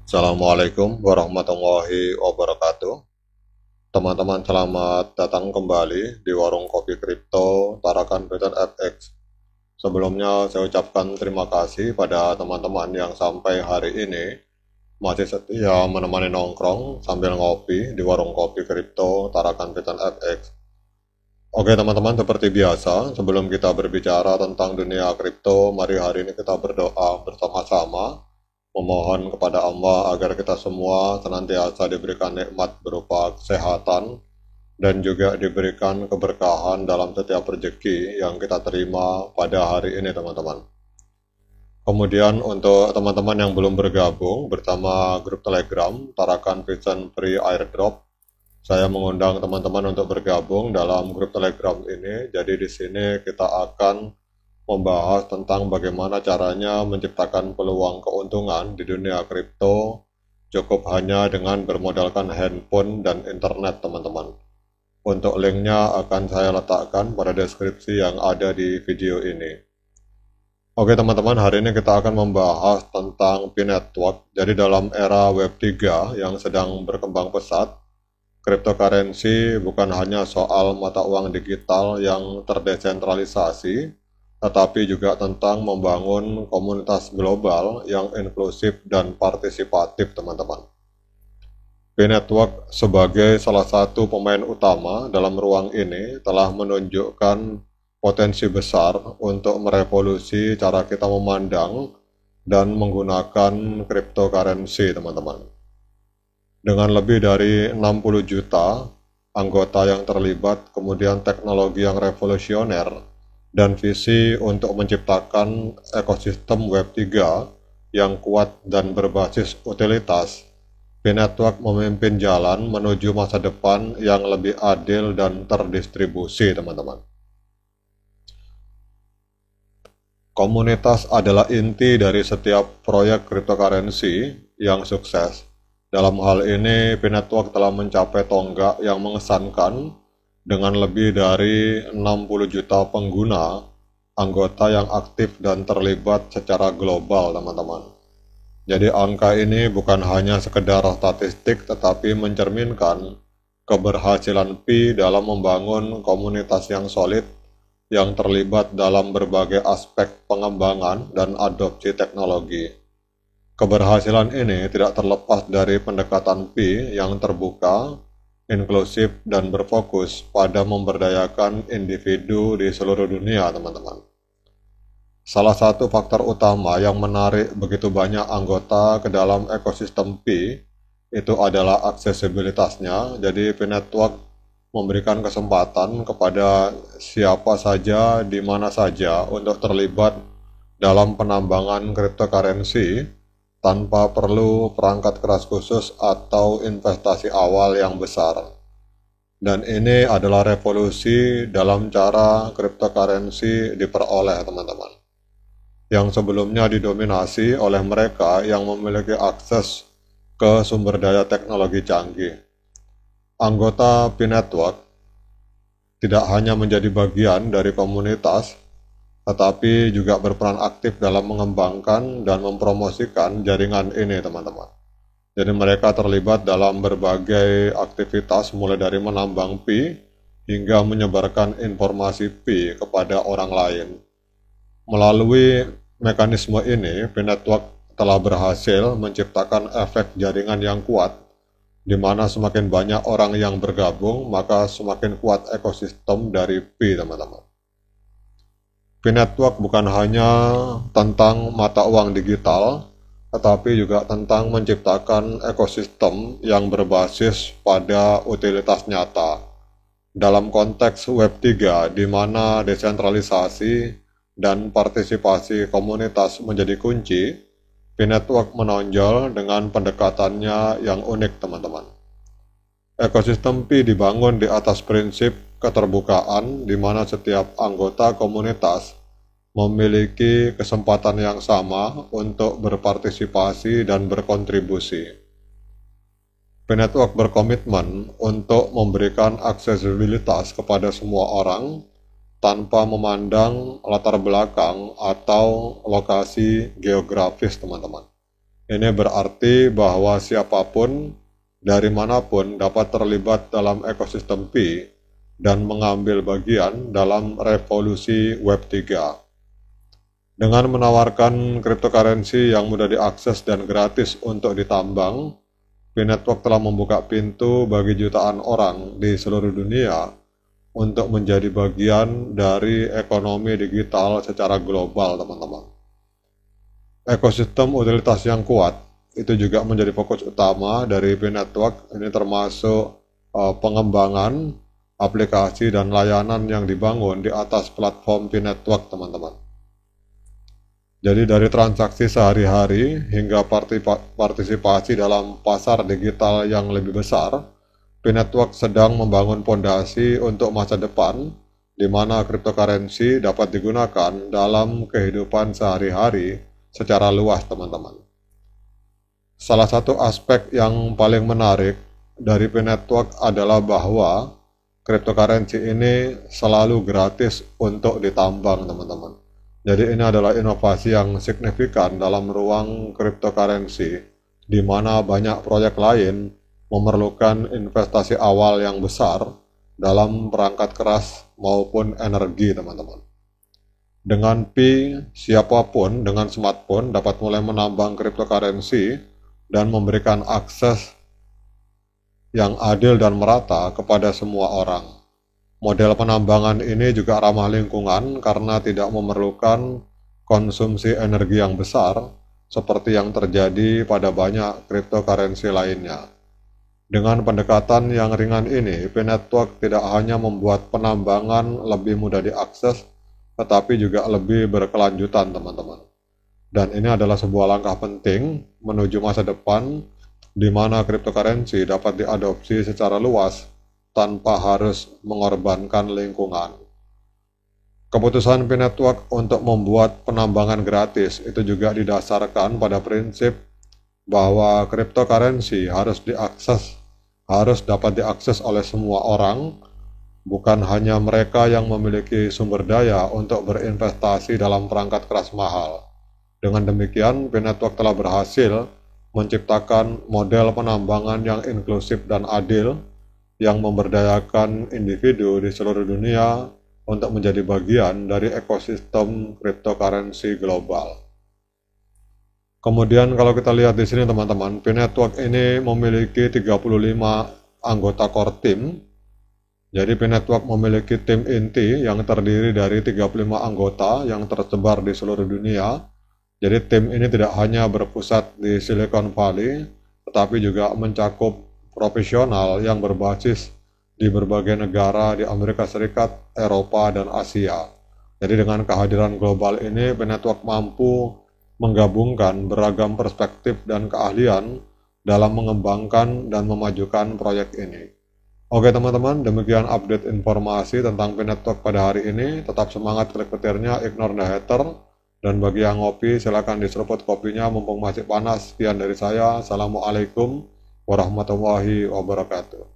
Assalamualaikum warahmatullahi wabarakatuh. Teman-teman, selamat datang kembali di warung kopi kripto Tarakan Peter FX. Sebelumnya saya ucapkan terima kasih pada teman-teman yang sampai hari ini masih setia menemani nongkrong sambil ngopi di warung kopi kripto Tarakan Peter FX. Oke teman-teman, seperti biasa, sebelum kita berbicara tentang dunia kripto, mari hari ini kita berdoa bersama-sama, memohon kepada Allah agar kita semua senantiasa diberikan nikmat berupa kesehatan dan juga diberikan keberkahan dalam setiap rezeki yang kita terima pada hari ini teman-teman. Kemudian untuk teman-teman yang belum bergabung bersama grup Telegram Tarakan Vision Free Airdrop, saya mengundang teman-teman untuk bergabung dalam grup Telegram ini. Jadi di sini kita akan membahas tentang bagaimana caranya menciptakan peluang keuntungan di dunia kripto cukup hanya dengan bermodalkan handphone dan internet teman-teman. Untuk linknya akan saya letakkan pada deskripsi yang ada di video ini. Oke teman-teman, hari ini kita akan membahas tentang Pi Network. Jadi dalam era Web 3 yang sedang berkembang pesat, cryptocurrency bukan hanya soal mata uang digital yang terdesentralisasi, tetapi juga tentang membangun komunitas global yang inklusif dan partisipatif, teman-teman. Pi Network sebagai salah satu pemain utama dalam ruang ini telah menunjukkan potensi besar untuk merevolusi cara kita memandang dan menggunakan cryptocurrency, teman-teman. Dengan lebih dari 60 juta anggota yang terlibat, kemudian teknologi yang revolusioner, dan visi untuk menciptakan ekosistem Web 3 yang kuat dan berbasis utilitas, Pi Network memimpin jalan menuju masa depan yang lebih adil dan terdistribusi, teman-teman. Komunitas adalah inti dari setiap proyek cryptocurrency yang sukses. Dalam hal ini, Pi Network telah mencapai tonggak yang mengesankan dengan lebih dari 60 juta pengguna, anggota yang aktif dan terlibat secara global, teman-teman. Jadi angka ini bukan hanya sekedar statistik, tetapi mencerminkan keberhasilan Pi dalam membangun komunitas yang solid, yang terlibat dalam berbagai aspek pengembangan dan adopsi teknologi. Keberhasilan ini tidak terlepas dari pendekatan Pi yang terbuka, inklusif, dan berfokus pada memberdayakan individu di seluruh dunia, teman-teman. Salah satu faktor utama yang menarik begitu banyak anggota ke dalam ekosistem Pi itu adalah aksesibilitasnya. Jadi Pi Network memberikan kesempatan kepada siapa saja, di mana saja untuk terlibat dalam penambangan cryptocurrency tanpa perlu perangkat keras khusus atau investasi awal yang besar. Dan ini adalah revolusi dalam cara cryptocurrency diperoleh, teman-teman, yang sebelumnya didominasi oleh mereka yang memiliki akses ke sumber daya teknologi canggih. Anggota Pi Network tidak hanya menjadi bagian dari komunitas, tetapi juga berperan aktif dalam mengembangkan dan mempromosikan jaringan ini, teman-teman. Jadi mereka terlibat dalam berbagai aktivitas mulai dari menambang Pi hingga menyebarkan informasi Pi kepada orang lain. Melalui mekanisme ini, Pi Network telah berhasil menciptakan efek jaringan yang kuat, di mana semakin banyak orang yang bergabung, maka semakin kuat ekosistem dari Pi, teman-teman. Pi Network bukan hanya tentang mata uang digital, tetapi juga tentang menciptakan ekosistem yang berbasis pada utilitas nyata. Dalam konteks Web 3, di mana desentralisasi dan partisipasi komunitas menjadi kunci, Pi Network menonjol dengan pendekatannya yang unik, teman-teman. Ekosistem Pi dibangun di atas prinsip keterbukaan, di mana setiap anggota komunitas memiliki kesempatan yang sama untuk berpartisipasi dan berkontribusi. Pi Network berkomitmen untuk memberikan aksesibilitas kepada semua orang tanpa memandang latar belakang atau lokasi geografis, teman-teman. Ini berarti bahwa siapapun dari manapun dapat terlibat dalam ekosistem Pi dan mengambil bagian dalam revolusi Web 3. Dengan menawarkan cryptocurrency yang mudah diakses dan gratis untuk ditambang, Pi Network telah membuka pintu bagi jutaan orang di seluruh dunia untuk menjadi bagian dari ekonomi digital secara global, teman-teman. Ekosistem utilitas yang kuat itu juga menjadi fokus utama dari Pi Network. Ini termasuk pengembangan aplikasi dan layanan yang dibangun di atas platform Pi Network, teman-teman. Jadi dari transaksi sehari-hari hingga partisipasi dalam pasar digital yang lebih besar, Pi Network sedang membangun fondasi untuk masa depan di mana cryptocurrency dapat digunakan dalam kehidupan sehari-hari secara luas, teman-teman. Salah satu aspek yang paling menarik dari Pi Network adalah bahwa cryptocurrency ini selalu gratis untuk ditambang, teman-teman. Jadi ini adalah inovasi yang signifikan dalam ruang cryptocurrency, di mana banyak proyek lain memerlukan investasi awal yang besar dalam perangkat keras maupun energi, teman-teman. Dengan Pi, siapapun dengan smartphone dapat mulai menambang cryptocurrency dan memberikan akses yang adil dan merata kepada semua orang. Model penambangan ini juga ramah lingkungan karena tidak memerlukan konsumsi energi yang besar seperti yang terjadi pada banyak cryptocurrency lainnya. Dengan pendekatan yang ringan ini, Pi Network tidak hanya membuat penambangan lebih mudah diakses, tetapi juga lebih berkelanjutan, teman-teman. Dan ini adalah sebuah langkah penting menuju masa depan di mana cryptocurrency dapat diadopsi secara luas tanpa harus mengorbankan lingkungan. Keputusan Pi Network untuk membuat penambangan gratis itu juga didasarkan pada prinsip bahwa cryptocurrency harus dapat diakses oleh semua orang, bukan hanya mereka yang memiliki sumber daya untuk berinvestasi dalam perangkat keras mahal. Dengan demikian, Pi Network telah berhasil menciptakan model penambangan yang inklusif dan adil yang memberdayakan individu di seluruh dunia untuk menjadi bagian dari ekosistem cryptocurrency global. Kemudian kalau kita lihat di sini, teman-teman, Pi Network ini memiliki 35 anggota core team. Jadi Pi Network memiliki tim inti yang terdiri dari 35 anggota yang tersebar di seluruh dunia. Jadi tim ini tidak hanya berpusat di Silicon Valley, tetapi juga mencakup profesional yang berbasis di berbagai negara di Amerika Serikat, Eropa, dan Asia. Jadi dengan kehadiran global ini, Pi Network mampu menggabungkan beragam perspektif dan keahlian dalam mengembangkan dan memajukan proyek ini. Oke teman-teman, demikian update informasi tentang Pi Network pada hari ini. Tetap semangat, klik petirnya, ignore the hater. Dan bagi yang ngopi, silakan diseruput kopinya mumpung masih panas. Sekian dari saya. Assalamualaikum warahmatullahi wabarakatuh.